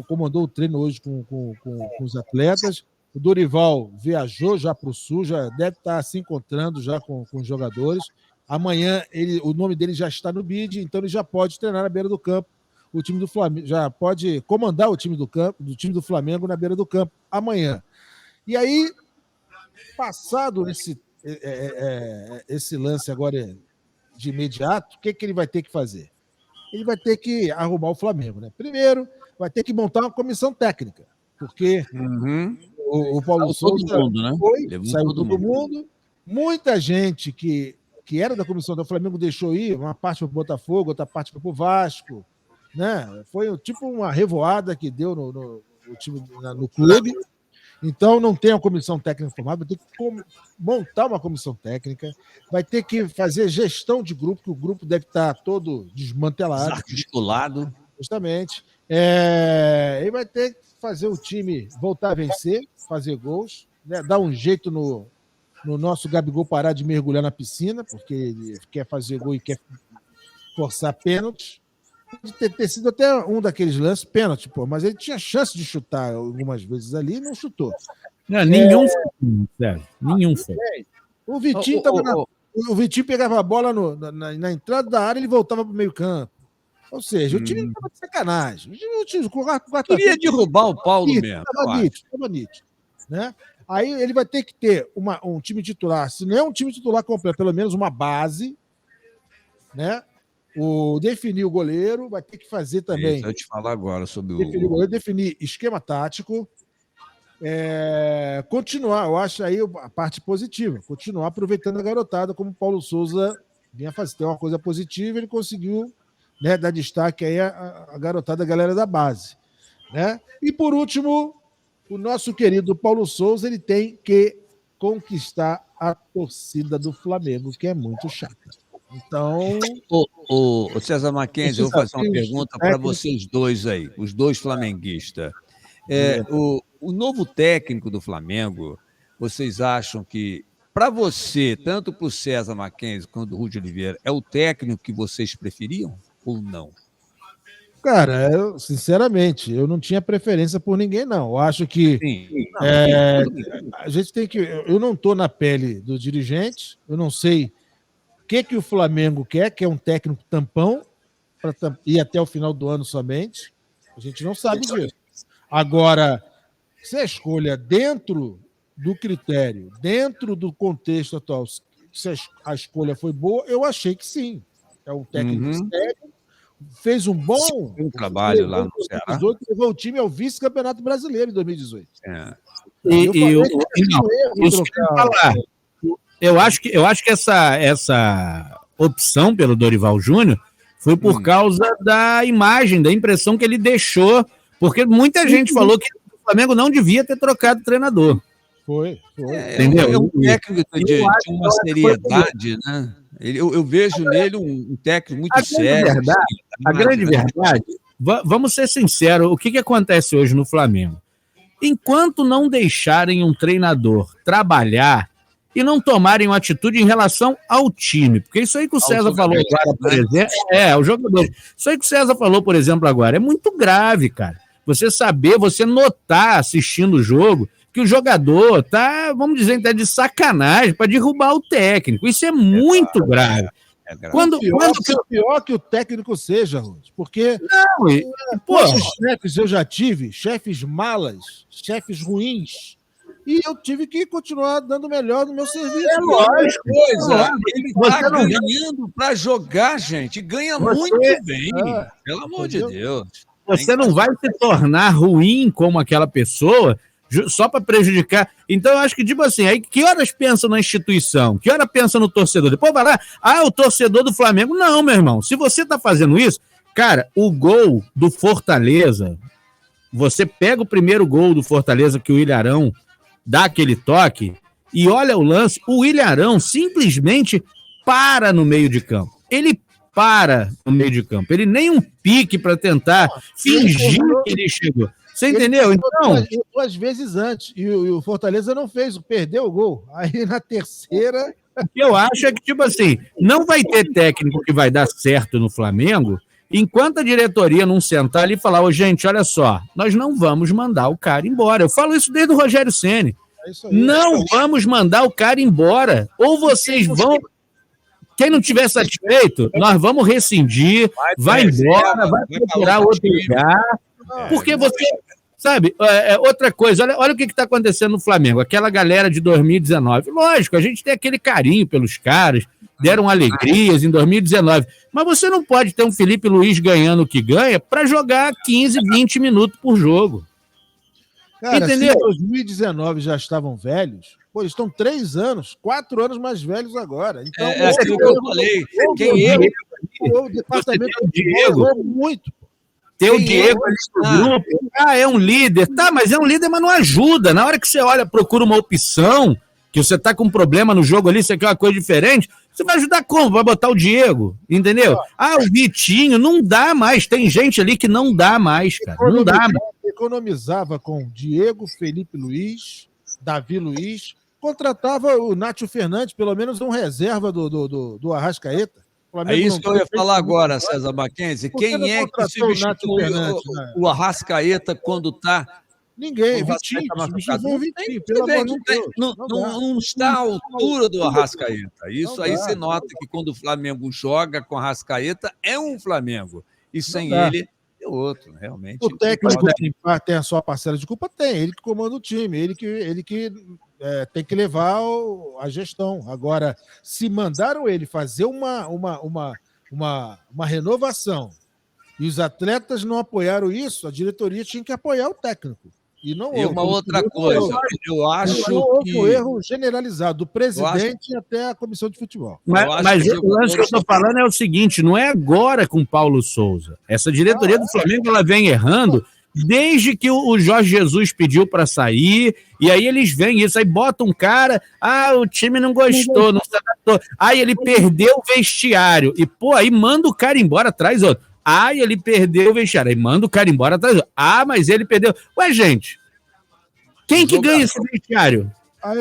Comandou o treino hoje com os atletas. O Dorival viajou já para o Sul, já deve estar se encontrando já com os jogadores. Amanhã o nome dele já está no bid, então ele já pode treinar na beira do campo. O time do Flamengo já pode comandar o time do time do Flamengo na beira do campo amanhã. E aí, passado esse lance agora de imediato, o que ele vai ter que fazer? Ele vai ter que arrumar o Flamengo, né? Primeiro, vai ter que montar uma comissão técnica, porque o Paulo Souza saiu todo mundo. Muita gente que era da comissão do Flamengo deixou ir, uma parte para o Botafogo, outra parte para o Vasco, né? Foi tipo uma revoada que deu no clube. Então, não tem uma comissão técnica formada, vai ter que montar uma comissão técnica, vai ter que fazer gestão de grupo, que o grupo deve estar todo desmantelado. Desarticulado. Justamente. E vai ter que fazer o time voltar a vencer, fazer gols, né? Dar um jeito no nosso Gabigol parar de mergulhar na piscina, porque ele quer fazer gol e quer forçar pênalti. Pode ter sido até um daqueles lances pênalti, mas ele tinha chance de chutar algumas vezes ali e não chutou. Não, nenhum foi, Sérgio. Nenhum foi. O Vitinho o Vitinho pegava a bola na entrada da área e ele voltava para o meio campo. Ou seja, o time não estava de sacanagem. O time queria derrubar o Paulo mesmo. Estava nítido. Né? Aí ele vai ter que ter um time titular, se não é um time titular completo, pelo menos uma base, né? Definir o goleiro, vai ter que fazer também. Eu te falar agora sobre definir o goleiro, definir esquema tático, continuar, eu acho aí a parte positiva, continuar aproveitando a garotada, como o Paulo Souza vinha fazer. Tem uma coisa positiva, ele conseguiu, né, dar destaque aí a garotada, a galera da base. Né? E por último, o nosso querido Paulo Souza, ele tem que conquistar a torcida do Flamengo, que é muito chata. Então. O César Mackenzie, eu vou fazer uma pergunta para vocês dois aí, os dois flamenguistas. O novo técnico do Flamengo, vocês acham que, para você, tanto para o César Mackenzie quanto o Rúdio Oliveira, é o técnico que vocês preferiam ou não? Cara, sinceramente, eu não tinha preferência por ninguém, não. Eu acho que a gente tem que. Eu não estou na pele do dirigente, eu não sei o que o Flamengo quer, que é um técnico tampão, para ir até o final do ano somente. A gente não sabe disso. Agora, se a escolha dentro do critério, dentro do contexto atual, se a escolha foi boa, eu achei que sim. É um técnico sério, fez um bom trabalho lá no Ceará. Levou o time ao vice-campeonato brasileiro em 2018. Eu acho que essa opção pelo Dorival Júnior foi por causa da imagem, da impressão que ele deixou, porque muita gente falou que o Flamengo não devia ter trocado o treinador. Foi. Entendeu? É um técnico de uma seriedade, né? Eu vejo nele um técnico muito sério. A grande verdade, vamos ser sinceros, o que acontece hoje no Flamengo? Enquanto não deixarem um treinador trabalhar, e não tomarem uma atitude em relação ao time. Porque isso aí que o César falou agora, por exemplo, o jogador. Isso aí que o César falou, por exemplo, agora, é muito grave, cara. Você saber, você notar assistindo o jogo que o jogador tá, vamos dizer, tá de sacanagem para derrubar o técnico. Isso é muito grave. Pior que o técnico seja, Ruth, porque chefes eu já tive, chefes malas, chefes ruins, e eu tive que continuar dando melhor no meu serviço. É lógico. Ele está ganhando para jogar, gente, ganha muito bem, pelo amor de Deus. Você não vai se tornar ruim como aquela pessoa só para prejudicar. Então, eu acho que, tipo assim, aí que horas pensa na instituição? Que hora pensa no torcedor? Depois vai lá, o torcedor do Flamengo. Não, meu irmão, se você tá fazendo isso, cara, o gol do Fortaleza, você pega o primeiro gol do Fortaleza que o Ilharão dá aquele toque e olha o lance, o Ilharão simplesmente para no meio de campo. Ele para no meio de campo. Ele nem um pique para tentar fingir que ele chegou. Você entendeu? Então, 2 vezes antes. E o Fortaleza não fez, perdeu o gol. Aí na terceira. O que eu acho é que, tipo assim, não vai ter técnico que vai dar certo no Flamengo enquanto a diretoria não sentar ali e falar: gente, olha só, nós não vamos mandar o cara embora. Eu falo isso desde o Rogério Ceni. Não vamos mandar o cara embora. Ou vocês vão. Quem não tiver satisfeito, nós vamos rescindir, vai embora, vai procurar outro lugar. Porque você, sabe, outra coisa, olha o que está acontecendo no Flamengo, aquela galera de 2019. Lógico, a gente tem aquele carinho pelos caras, deram alegrias em 2019, mas você não pode ter um Felipe Luiz ganhando o que ganha para jogar 15, 20 minutos por jogo. Cara, entendeu? Se em 2019 já estavam velhos, eles estão 3 anos, 4 anos mais velhos agora. Então, aquilo que eu falei. O departamento errou muito. Tem o Diego ali no grupo. É um líder. Tá, mas é um líder, mas não ajuda. Na hora que você olha, procura uma opção, que você tá com um problema no jogo ali, você quer uma coisa diferente, você vai ajudar como? Vai botar o Diego, entendeu? O Vitinho, não dá mais. Tem gente ali que não dá mais, cara. Não dá mais. Economizava com Diego, Felipe Luiz, Davi Luiz, contratava o Nátio Fernandes, pelo menos um reserva do Arrascaeta. É isso que eu ia falar agora, César Mackenzie. Quem é que substitui o Arrascaeta quando está... Ninguém, Vitinho, pelo amor de Deus. Não está à altura do Arrascaeta. Isso aí você nota que quando o Flamengo joga com o Arrascaeta, é um Flamengo. E sem ele, é outro, realmente. O técnico tem a sua parcela de culpa? Tem. Ele que comanda o time, ele que tem que levar a gestão. Agora, se mandaram ele fazer uma renovação e os atletas não apoiaram isso, a diretoria tinha que apoiar o técnico. E uma outra coisa, eu acho que... Houve um erro generalizado, do presidente até a comissão de futebol. Mas o lance que eu estou falando é o seguinte, não é agora com Paulo Souza. Essa diretoria do Flamengo ela vem errando desde que o Jorge Jesus pediu para sair, e aí eles vêm isso, aí botam um cara, o time não gostou, não se adaptou. Aí ele perdeu o vestiário, e aí manda o cara embora, traz outro. Ele perdeu o vestiário. Aí manda o cara embora atrás. Mas ele perdeu. Ué, gente, quem que ganha esse vestiário?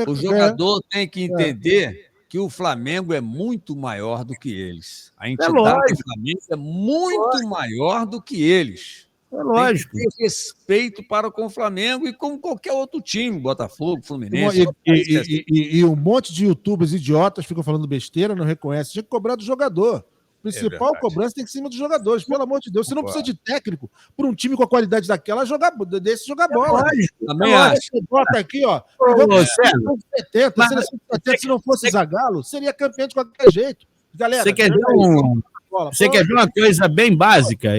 O jogador tem que entender que o Flamengo é muito maior do que eles. A entidade do Flamengo é muito maior do que eles. É lógico. Tem que ter respeito para com o Flamengo e com qualquer outro time, Botafogo, Fluminense. E um monte de youtubers idiotas ficam falando besteira, não reconhecem. Tinha que cobrar do jogador. Principal cobrança tem que ser em cima dos jogadores, pelo amor de Deus. Você não precisa de técnico para um time com a qualidade daquela jogar bola. Também acho. Você bota aqui, ó. 70, se não fosse Zagallo, seria campeão de qualquer jeito. Galera, você quer ver uma coisa bem básica?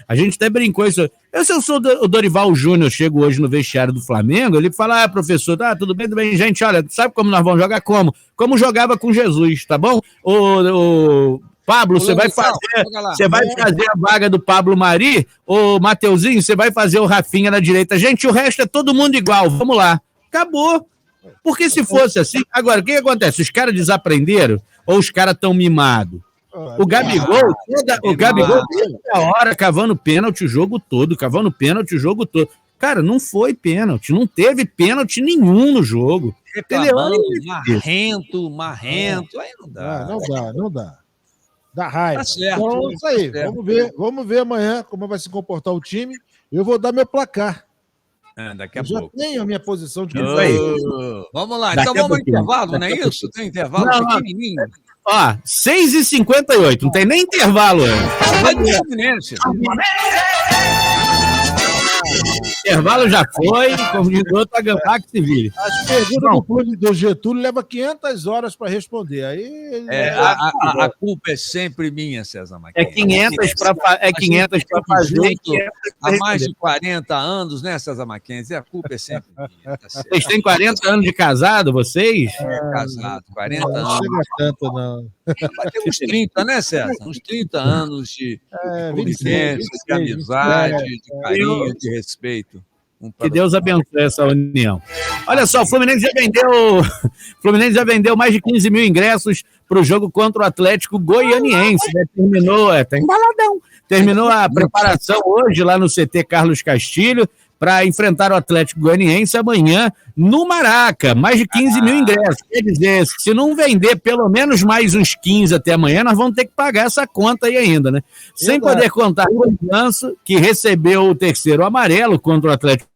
A gente até brincou isso. Se eu sou o Dorival Júnior, chego hoje no vestiário do Flamengo, ele fala, professor, tudo bem, gente, olha, sabe como nós vamos jogar? Como jogava com Jesus, tá bom? O Pablo, você vai fazer a vaga do Pablo Mari, o Mateuzinho, você vai fazer o Rafinha na direita. Gente, o resto é todo mundo igual, vamos lá. Acabou. Porque se fosse assim, agora, o que acontece? Os caras desaprenderam ou os caras estão mimados? O Gabigol, toda hora cavando pênalti o jogo todo, Cara, não foi pênalti, não teve pênalti nenhum no jogo. Reclamando, marrento, aí não dá. Não dá. Dá raiva. Tá certo. Então, isso aí. Tá certo. Vamos ver amanhã como vai se comportar o time. Eu vou dar meu placar. Daqui a Eu já pouco. tenho a minha posição de Isso aí. Vamos lá, Daqui então a vamos ao pouquinho. intervalo, não é isso? Tem intervalo Não, pequenininho. Ó, 6h58, não tem nem intervalo. Vai do Fluminense. Intervalo já foi, como diz o outro, a gambá que se vire. As perguntas do Getúlio leva 500 horas para responder. Aí A culpa é sempre minha, César É Mackenzie. 500 para fazer. Junto há mais de 40 anos, né, César Mackenzie? A culpa é sempre minha. Tá certo. Vocês têm 40 anos de casado, vocês? Casado, 40 não anos. chega tanto, não. Vai ter uns 30, né, César? Uns 30 anos de 26, convivência, de 26, amizade, de carinho, de respeito. Que Deus abençoe essa união. Olha só, o Fluminense já vendeu mais de 15 mil ingressos para o jogo contra o Atlético Goianiense. Né? Tá embaladão. Terminou a preparação hoje lá no CT Carlos Castilho para enfrentar o Atlético Goianiense amanhã no Maraca. Mais de 15 mil ingressos. Quer dizer, se não vender pelo menos mais uns 15 até amanhã, nós vamos ter que pagar essa conta aí ainda, né? Sem poder contar com o Ganso, que recebeu o terceiro amarelo contra o Atlético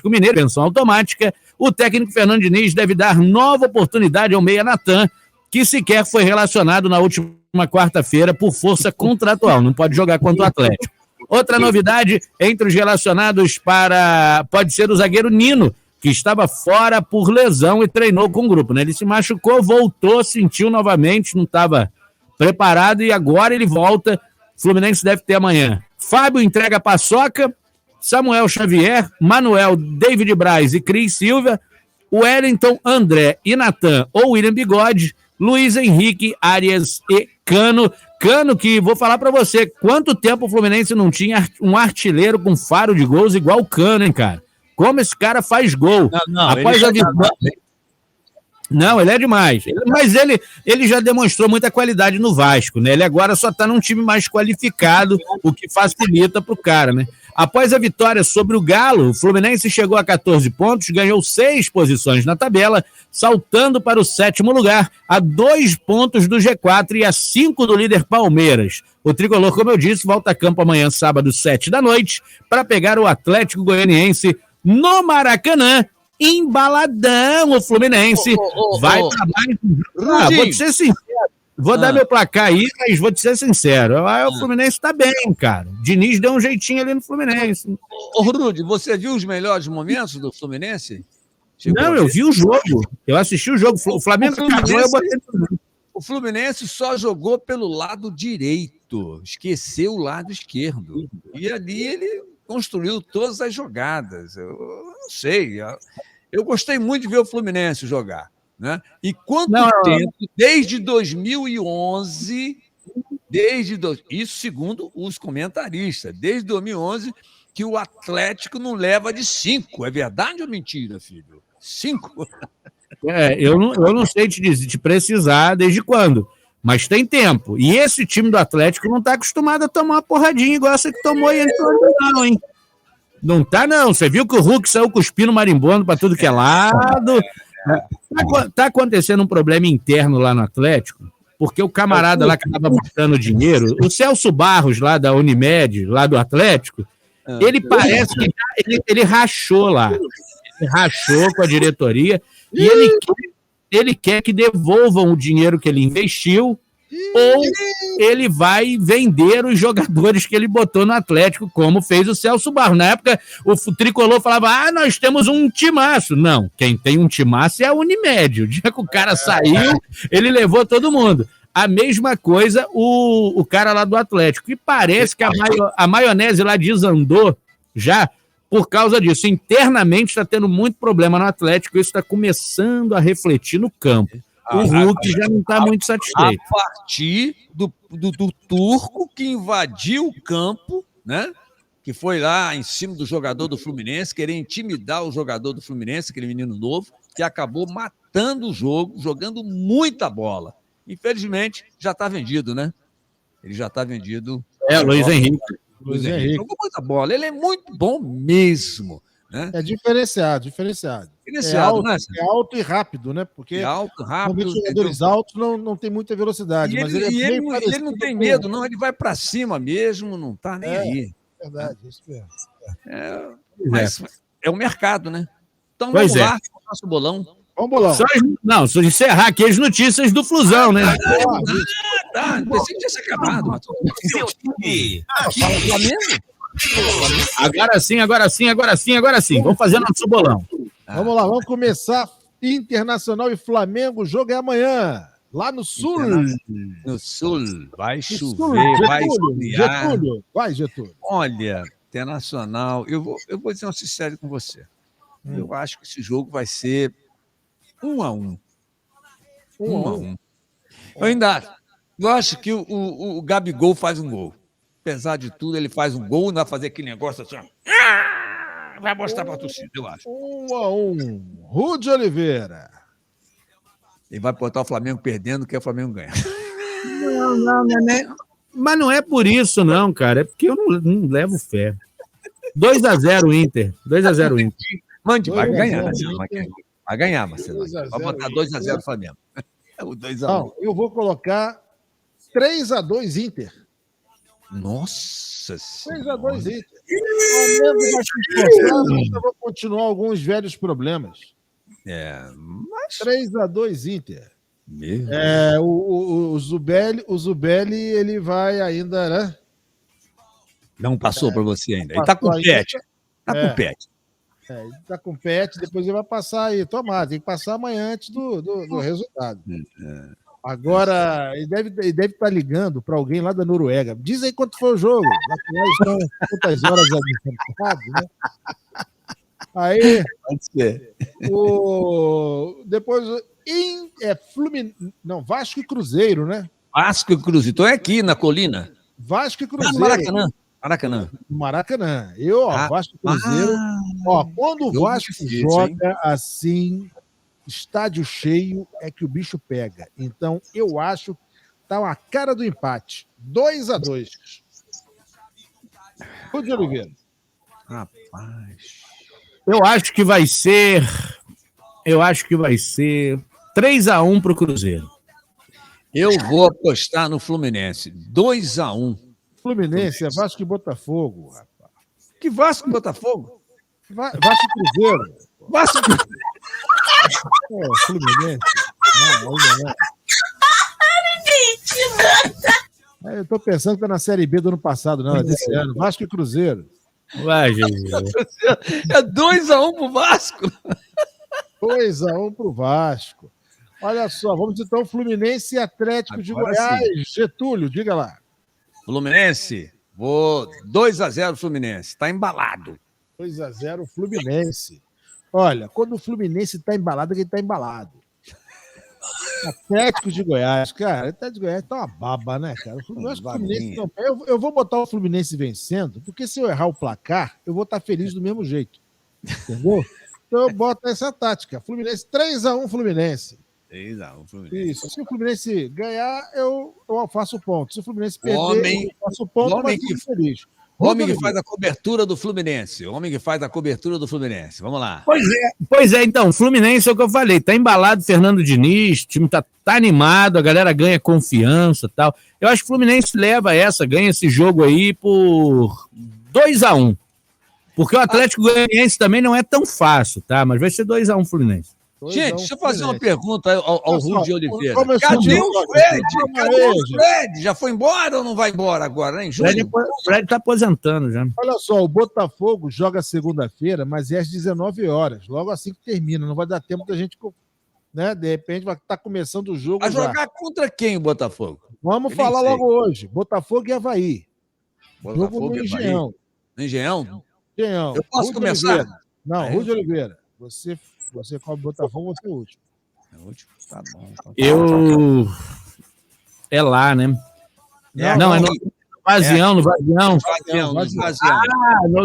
Mineiro, pensão automática. O técnico Fernando Diniz deve dar nova oportunidade ao meia Natan, que sequer foi relacionado na última quarta-feira por força contratual, não pode jogar contra o Atlético. Outra novidade entre os relacionados pode ser o zagueiro Nino, que estava fora por lesão e treinou com o grupo, né? Ele se machucou, voltou, sentiu novamente, não estava preparado e agora ele volta. O Fluminense deve ter amanhã. Fábio entrega a paçoca, Samuel Xavier, Manuel, David Braz e Cris Silva, Wellington, André e Natan ou William Bigode, Luiz Henrique, Arias e Cano. Cano, que vou falar pra você, quanto tempo o Fluminense não tinha um artilheiro com faro de gols igual o Cano, hein, cara? Como esse cara faz gol. Após a vitória... Não, ele é demais. Mas ele já demonstrou muita qualidade no Vasco, né? Ele agora só tá num time mais qualificado, o que facilita pro cara, né? Após a vitória sobre o Galo, o Fluminense chegou a 14 pontos, ganhou 6 posições na tabela, saltando para o 7º lugar, a 2 pontos do G4 e a 5 do líder Palmeiras. O tricolor, como eu disse, volta a campo amanhã, sábado, 7 da noite, para pegar o Atlético Goianiense no Maracanã. Embaladão o Fluminense. Vai para mais. Vou te ser sincero. Vou dar meu placar aí, mas vou te ser sincero. O Fluminense tá bem, cara. Diniz deu um jeitinho ali no Fluminense. Ô, Rudy, você viu os melhores momentos do Fluminense? Não, eu vi o jogo. Eu assisti o jogo. O Flamengo acabou, eu botei tudo. O Fluminense só jogou pelo lado direito, esqueceu o lado esquerdo. E ali ele construiu todas as jogadas. Eu não sei. Eu gostei muito de ver o Fluminense jogar. Né? E quanto tempo, desde 2011, isso segundo os comentaristas, desde 2011, que o Atlético não leva de 5. É verdade ou mentira, filho? 5? Eu não sei te precisar desde quando, mas tem tempo. E esse time do Atlético não está acostumado a tomar uma porradinha igual essa que tomou e entrou, não, hein? Não tá, não. Você viu que o Hulk saiu cuspindo marimbondo para tudo que é lado. Tá acontecendo um problema interno lá no Atlético, porque o camarada lá que estava botando dinheiro, o Celso Barros, lá da Unimed, lá do Atlético, ele parece que ele rachou lá. Ele rachou com a diretoria e ele quer que devolvam o dinheiro que ele investiu ou ele vai vender os jogadores que ele botou no Atlético, como fez o Celso Barros. Na época, o Tricolor falava, nós temos um timaço. Não, quem tem um timaço é a Unimed. O dia que o cara saiu, ele levou todo mundo. A mesma coisa o cara lá do Atlético. E parece que a maionese lá desandou já por causa disso. Internamente está tendo muito problema no Atlético e isso está começando a refletir no campo. O Hulk já não está muito satisfeito. A partir do turco que invadiu o campo, né? Que foi lá em cima do jogador do Fluminense, querer intimidar o jogador do Fluminense, aquele menino novo, que acabou matando o jogo, jogando muita bola. Infelizmente, já está vendido, né? Ele já está vendido. Luiz Henrique. Luiz Henrique. Jogou muita bola. Ele é muito bom mesmo. Né? É diferenciado. Diferenciado, né? É alto e rápido, né? Porque alto, rápido. Os jogadores altos não tem muita velocidade. Mas ele não tem medo, não. Ele vai para cima mesmo, não tá nem aí. Verdade, isso mesmo. Mas é o mercado, né? Então vamos lá, o nosso bolão. Vamos, bolão. Só encerrar aqui as notícias do Flusão, né? Tá. Pensei que tinha se acabado. Seu time. Flamengo? Agora sim. Vamos fazer nosso bolão. Vamos lá, vamos começar. Internacional e Flamengo, o jogo é amanhã, lá no Sul. No Sul. Vai chover, vai esfriar. Getúlio. Vai, Getúlio. Olha, Internacional, eu vou ser sincero com você. Eu acho que esse jogo vai ser 1-1. 1-1. Eu ainda acho que o Gabigol faz um gol. Apesar de tudo, ele faz um gol, não vai fazer aquele negócio assim, vai mostrar para a torcida, eu acho. 1-1. Rude Oliveira. Ele vai botar o Flamengo perdendo, que o Flamengo ganha. Não. Mas não é por isso, não, cara. É porque eu não levo fé. 2-0 Inter. 2-0 Inter. Mande, vai ganhar, Marcelo. Vai ganhar, Marcelo. Vai botar 2-0 Flamengo. O 2-1. Não, eu vou colocar 3-2 Inter. Nossa Senhora. 3-2 Inter. O Flamengo vai se esforçar, mas eu vou continuar alguns velhos problemas. Mas... 3-2 Inter. Mesmo? O Zubelli, ele vai ainda, né? Não passou para você ainda. Ele tá com o pet. Com pet. Ele tá com pet, depois ele vai passar aí. Tomara, tem que passar amanhã antes do resultado. Agora, ele deve estar ligando para alguém lá da Noruega. Diz aí quanto foi o jogo. Nós estão quantas horas adiantados, né? Aí, pode ser. Depois, Vasco e Cruzeiro, né? Vasco e Cruzeiro. Então é aqui na colina. Vasco e Cruzeiro. Maracanã. Vasco e Cruzeiro. Quando o Vasco joga assim, estádio cheio, é que o bicho pega. Então, eu acho que tá uma cara do empate. 2-2. Rude Oliveira. Rapaz. Eu acho que vai ser 3-1 pro Cruzeiro. Eu vou apostar no Fluminense. 2-1. Fluminense, é Vasco e Botafogo, rapaz. Que Vasco e Botafogo? Vasco e Cruzeiro. Vasco e Cruzeiro. Fluminense. Não. Eu tô pensando que tá na Série B do ano passado, não, é desse ano. Vasco e Cruzeiro. Vai, Jesus. É 2-1 pro Vasco. 2-1 pro Vasco. Olha só, vamos então Fluminense e Atlético de Goiás. Sim. Getúlio, diga lá. Fluminense, vou 2-0 Fluminense. Tá embalado. 2-0 Fluminense. Olha, quando o Fluminense tá embalado, ele tá embalado. Atlético de Goiás, cara, Atlético de Goiás tá uma baba, né, cara? Eu vou botar o Fluminense vencendo, porque se eu errar o placar, eu vou estar feliz do mesmo jeito. Entendeu? Então eu boto essa tática. Fluminense, 3-1 Fluminense. 3-1 Fluminense. Isso. Se o Fluminense ganhar, eu faço ponto. Se o Fluminense perder, eu faço ponto, mas fico feliz. O homem que faz a cobertura do Fluminense. Vamos lá. Pois é, então, Fluminense é o que eu falei. Tá embalado Fernando Diniz, o time tá animado, a galera ganha confiança e tal. Eu acho que o Fluminense ganha esse jogo aí por 2-1. Porque o Atlético Goianiense também não é tão fácil, tá? Mas vai ser 2-1 Fluminense. Gente, deixa eu fazer uma pergunta ao Rude Oliveira. Cadê o Fred? Já foi embora ou não vai embora agora, hein? O Fred tá aposentando já. Olha só, o Botafogo joga segunda-feira, mas é às 19 horas. Logo assim que termina. Não vai dar tempo da gente, né? De repente vai estar começando o jogo. Vai jogar contra quem o Botafogo? Vamos falar logo hoje. Botafogo e Avaí. Botafogo e Engenhão. Engenhão? Engenhão. Eu posso começar? Não, Rude Oliveira. Você cobre Botafogo, você é o último. É o último? Tá bom. É lá, né? Não, é no Vazião, no Vazião.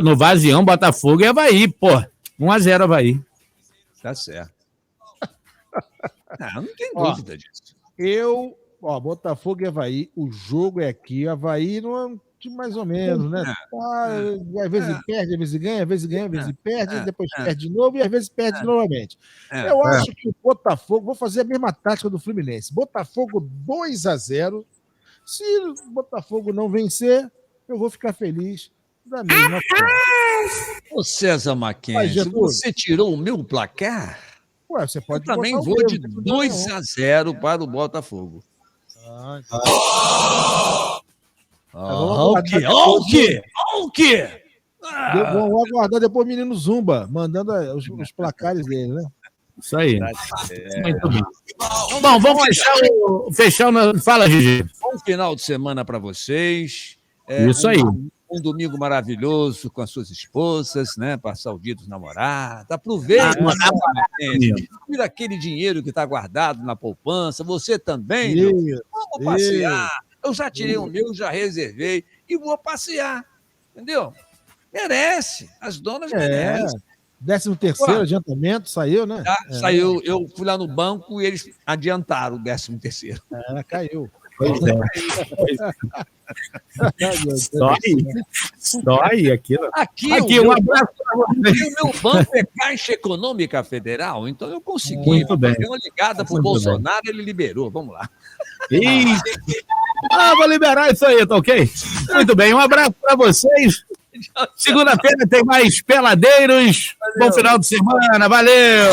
No Vazião, Botafogo e Avaí, pô. 1-0 Avaí. Tá certo. Não tem dúvida disso. Botafogo e Avaí, o jogo é aqui. Avaí não time mais ou menos, né? Às vezes perde, às vezes ganha, às vezes ganha, às vezes perde, depois perde de novo e às vezes perde novamente. Eu acho que o Botafogo, vou fazer a mesma tática do Fluminense. Botafogo 2-0. Se o Botafogo não vencer, eu vou ficar feliz da mesma forma. Ô César Mackenzie, você tirou o meu placar? Ué, você pode eu também vou de 2-0 para o Botafogo. O quê? Vamos aguardar depois o menino Zumba, mandando os placares dele, né? Isso aí. Muito bem. Bom, vamos fechar o... Fala, Gigi. Bom final de semana para vocês. Isso aí. Um domingo maravilhoso com as suas esposas, né? Passar o dia dos namorados. Aproveita. Tira aquele dinheiro que está guardado na poupança. Você também. Vamos passear. Eu já tirei o meu, já reservei e vou passear. Entendeu? Merece. As donas merecem. 13º adiantamento, saiu, né? Saiu. Eu fui lá no banco e eles adiantaram o 13º. Caiu. Pois é. Dói aquilo. Aqui um abraço para você. O meu banco é Caixa Econômica Federal, então eu consegui. Muito bem. Uma ligada para o Bolsonaro, ele liberou. Vamos lá. Vou liberar isso aí, tá ok? Muito bem, um abraço para vocês. Segunda-feira tem mais Peladeiros. Bom final de semana, valeu!